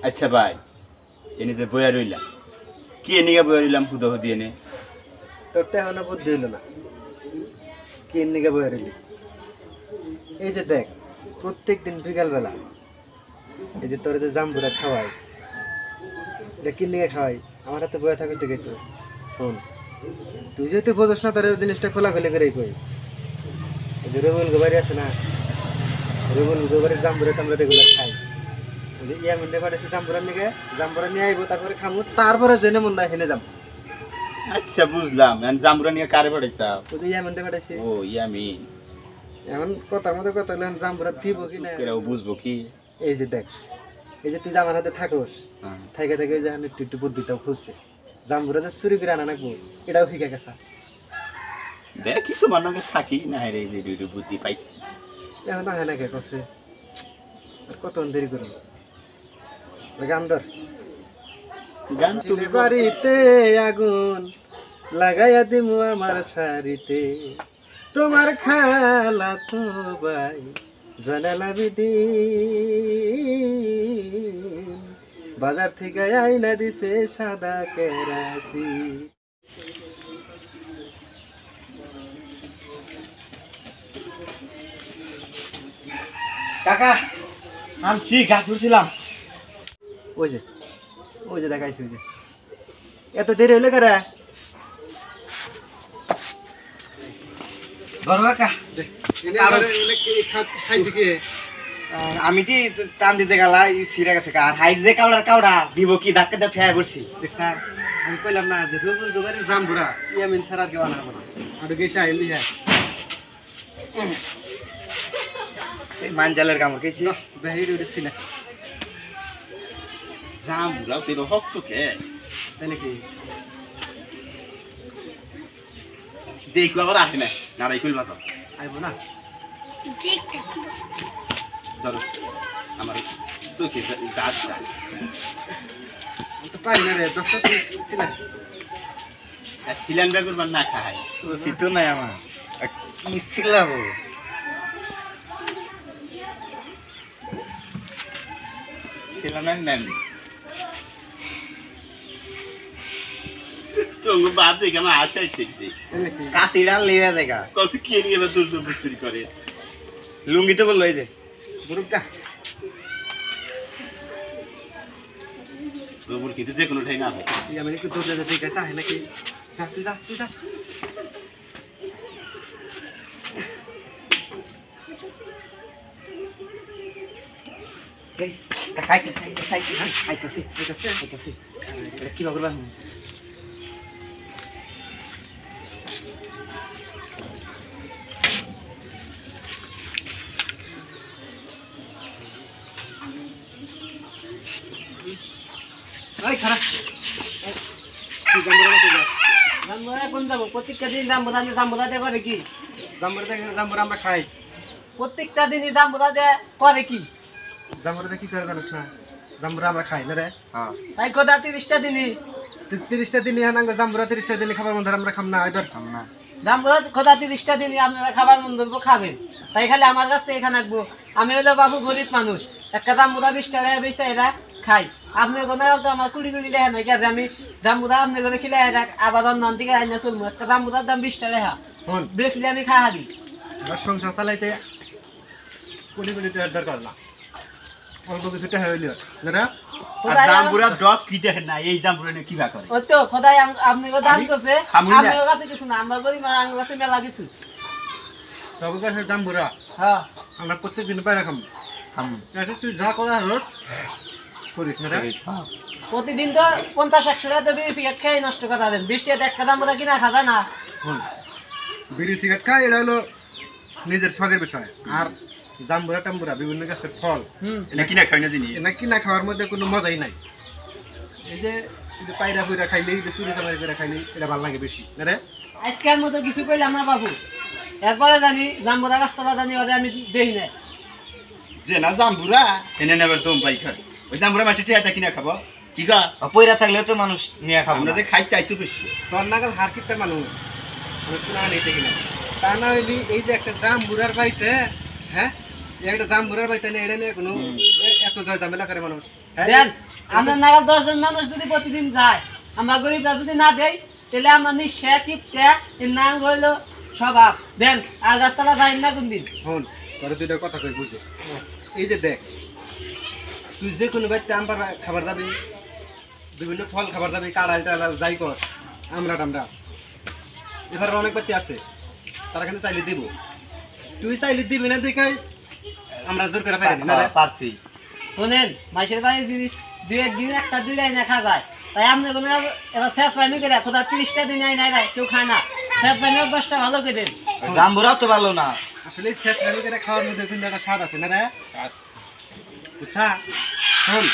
আচ্ছা ভাই এনে যে বইয়া রইলাম কি এনিকা বইয়া রইলাম হুদি এনে তোর তো এখনো বুদ্ধি হইল না কি নিকে বয়ে রইলি এই যে দেখ প্রত্যেক দিন বিকালবেলা এই যে তোর যে জাম্বুরা খাওয়াই এটা কি নিয়ে খাওয়াই আমার হাতে বয়ে থাকতে গেই তো শোন তুই যেহেতু বোঝস না তোর এই জিনিসটা খোলাখুলি করেই কই এই যে রবুল গোবারি আছে না রবুল গোবারির জাম্বুরা টাম্বুরা এগুলো খাই এই যে ইয়া মিন্টে পাঠাইছি জাম্বুরা নিয়ে আইবো তারপরে খামু তারপরে জেনে মন না হেনে যাম আচ্ছা বুঝলাম এখন জামুরা নিয়ে কারে পাঠাইছাও ওই যে ইয়া মিন্টে পাঠাইছি ও ইয়ামিন এখন কথার মধ্যে কথা হলে জাম্বুরা দিব কি না কেরাও বুঝবো কি এই যে দেখ এই যে তুই যে আমার হাতে থাকোস থেকে থেকে যে একটু একটু বুদ্ধিটাও খুলছে জাম্বুরা যে চুরি করে আনা নাকবো এটাও শিখে গেছে দেখি তোমার নাকি থাকি না রে যে দুইটা বুদ্ধি পাইছি এখন না হয় নাকি কছে আর কত দেরি করুন গান ধর গান তুমি বাড়িতে আগুন লাগাইয়া দিমু আমার শাড়িতে তোমার খালা তো ভাই জানালা বিদিন বাজার থেকে আইনা দিছে সাদা কেরাসি কাকা আনছি গাছ উঠছিলাম ওই যে দেখাইছি ওই যে এত দেরি হলে কারা বড় কাকা খাইছি কি আমি কি টান দিতে গেলা সিরা গেছে আর হাইজ যে কাউড়া দিব কি ধাক্কা দিয়ে ঠেয়া পড়ছি স্যার আমি কইলাম না যে রবুল গোবারের জাম্বুরা ইয়ামিন ছাড়া আর কেউ আনাবো না আর গেছে আইলি হ্যাঁ এই মানজালের কামড় খেয়েছি বাহির উঠেছি না জামুরাও তেল হক তো কে তাই নাকি দেখো আবার আসে না নারাই কইল বাজাও আইবো না ধরো আমার চোখে দাঁত যায় আমি তো পারি না রে দশটা ছিল সিলিন্ডার করবার না খাই শীত নাই আমার কি ছিলাবো সিলিন্ডার নেন তোমার বাপ দেখে আমার আশাই দেখছি তাই নাকি কাশি ডাল লিয়ে জায়গা কলসি কে নিয়ে এবার দূর দূর চুরি করে লুঙ্গি তো বললো এই যে বুরুকা রবুল কিন্তু যে কোনো ঠাই না হবে ইয়ামিন একটু দৌড়ে যেতে গেছে আহে নাকি যা তুই যা এই খাইতেছি কি করবা ওই খারাপ কি জাম্বুরা কোন যাবো প্রত্যেকটা দিন জাম্বুরা দিয়ে করে কি জাম্বুরা আমরা খাই প্রত্যেকটা দিনই জাম্বুরা দিয়ে করে কি জাম্বুরা কি করে জানিস না জাম্বুরা আমরা খাই না রে হ্যাঁ তাই কথা 30টা দিনই 30টা দিন ইহান জাম্বুরা 30টা দিন খাবার মধ্যে আমরা খাম না আইদার খাম না জাম্বুরা কথা 30টা দিনই আপনারা খাবার মন ধরবো খাবেন তাই খালি আমার কাছ থেকে এখানে রাখবো আমি হলো বাবু গরিব মানুষ একটা জাম্বুরা 20 টাকা বেচে এরা খাই আপনি গোনাও তো আমার কুড়ি লেখা নাই কাজে আমি জাম্বুরা আপনি করে খিলে আবার অন্য দিকে আইনা চলবো একটা জাম্বুরার দাম 20 টাকা হন বেচলে আমি খা হাবি আমরা সংসার চালাইতে কোটি টাকার দরকার না অল্প কিছু টাকা হইলো না আর জামুরা ডগ কি দেখেন না এই জামুরা নিয়ে কিবা করে ও তো খোদাই আপনি গো দাম করছে খামুই না। আপনার কাছে কিছু না আমরা গরিব আর আমার কাছে মেলা কিছু তবে কাছে জাম্বুরা হ্যাঁ আমরা প্রত্যেকদিন পাই রাখাম এটা তুই যা করা হোক করিস না রে প্রতিদিন তো 50-100 টাকা তো বিড়ি সিগারেট খেয়ে নষ্ট করে দেন 20 টাকা একটা দাম কিনা খাবে না হন বিড়ি সিগারেট খাই এটা হলো নিজের শখের বিষয় আর জাম্বুরা টাম্বুরা বিভিন্ন গাছের ফল এটা কিনা খাই না জিনিস এটা কিনা খাওয়ার মধ্যে কোনো মজাই নাই এই যে পায়রা ফুইরা খাইলে চুরি চামারি করে খাইলে এটা ভালো লাগে বেশি না রে আজকের মতো কিছু কইলাম না বাবু এরপরে জানি জাম্বুরা গাছটা জানি ওদের আমি দেই না যে না জামুরা এনে নেবার দম পাই খায় ওই জামুরা মাসে টিয়াটা কিনা খাবো কি গা পয়রা থাকলেও তো মানুষ নিয়ে খাবো আমরা না যে খাই চাইতো বেশি তোর নাগাল হারকিটটা মানুষ আমি পুরা নিতে কিনা তা না হইলি এই যে একটা জাম্বুরার বাড়িতে হ্যাঁ একটা জাম্বুরার বাইতে না এটা নিয়ে কোনো এত জয় ঝামেলা করে মানুষ হ্যাঁ? দেন আমার নাগাল 10 জন মানুষ যদি প্রতিদিন যায় আমরা গরিবরা যদি না দেই তাহলে আমার নিঃশ্বাস টিপটা এর নাম হইলো স্বভাব দেন আর গাছতলা যাই না কোনদিন হন তোর দুইটা কথা কই বুঝো এই যে দেখ তুই যে কোনো বাড়িতে আমার খাবার যাবি বিভিন্ন ফল খাবার যাবি কাড়াল টাড়াল যাই কর আমরা এবার অনেক বাড়িতে আছে তারা কিন্তু চাইলে দিব তুই চাইলে দিবি না দেখাই আমরা জোর করে পাই না রে? পারছি শোনেন মাসের বাড়ি জিনিস দুই একদিন একটা দুই লাইন দেখা যায় তাই আপনি কোনো এবার শেষ পাইনি করে খোদা 30টা দিন আই নাই কেউ খায় না শেষ পাইনি 10টা ভালো করে দেন জাম্বুরাও তো ভালো না আসলে শেষ রানি করে খাওয়ার মধ্যে কিন্তু একটা স্বাদ আছে না রে বুঝছা শোন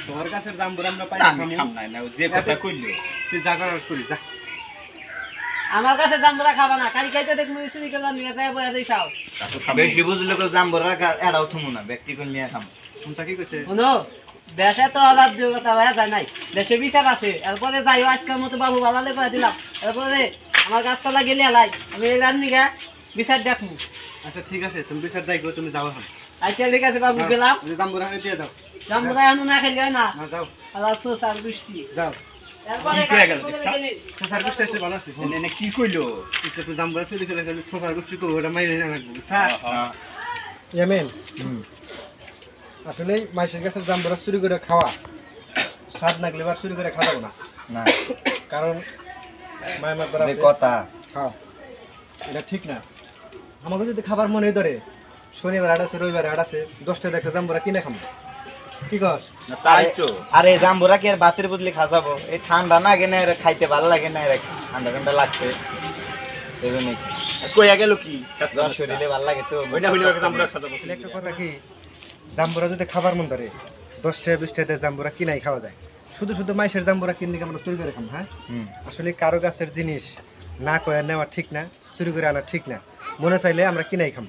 তোর কাছের জাম্বুরা আমরা পাই আমি খাম নাই না ও যে কথা কইলো তুই যা করার করি যা আমার কাছে জাম্বুরা খাবা না কাল খাইতে দেখ মুই চুরি করলাম নিয়ে তাই বয়া দেই খাও তারপর খাবো। বেশি বুঝলে তো জাম্বুরা এড়াও থমু না ব্যক্তি কোন নিয়ে খাম শুনছা কি কইছে শুনো দেশে তো অরাজ্যতা হয়ে যায় নাই দেশে বিচার আছে এরপরে যাই আজকের মতো বাবু বালালে করে দিলাম এরপরে আমার গাছতলা গেলে আলাই আমি এই রান্নি গা বিচার দেখমু আচ্ছা ঠিক আছে তুমি বিচার দেখো তুমি যাও এখন আচ্ছা ঠিক আছে বাবু গেলাম জাম্বুরা দিয়ে দাও জাম্বুরা এখনো না খেলে হয় না না যাও আল্লাহ সোসার বৃষ্টি যাও এরপরে কি কয়ে গেল কাজ করে দেখছা? গেলি। সোসার গোষ্ঠী আছে ভালো আছে এনে কি কইলো একটু জাম্বুরা চলে চলে গেলে সোসার গোষ্ঠী করবো ওটা মাইরে না লাগবে বুঝছা হ্যাঁ। ইয়ামেন আসলে মাইসের কাছে জাম্বুরা চুরি করে খাওয়া স্বাদ লাগলে বা চুরি করে খাওয়া যাবে না না কারণ মায়ের মার দ্বারা যে কথা খাও এটা ঠিক না আমাকে যদি খাবার মনে ধরে শনিবার হাট আছে রবিবার হাট আছে 10টাতে একটা জাম্বুরা কিনে খাবো কি কস না, তাই তো আরে জাম্বুরা কি আর বাতের বদলে খাওয়াবো এই ঠান্ডা না গেনে খাইতে ভালো লাগে না ঠান্ডা ঠান্ডা লাগছে এই জন্যই কইয়া গেল কি জ্বর শরীরে ভালো লাগে তো ওইটা হইলো একটা আমরা খাবো আসলে একটা কথা কি জাম্বুরা যদি খাবার মন ধরে 10টা 20টাতে জাম্বুরা কিনাই খাওয়া যায় শুধু শুধু মাইসের জাম্বুরা কিনে আমরা চুরি করে খাম হ্যাঁ হুম আসলে কারো গাছের জিনিস না করে নেওয়া ঠিক না চুরি করে আনা ঠিক না মনে চাইলে আমরা কিনাই খাম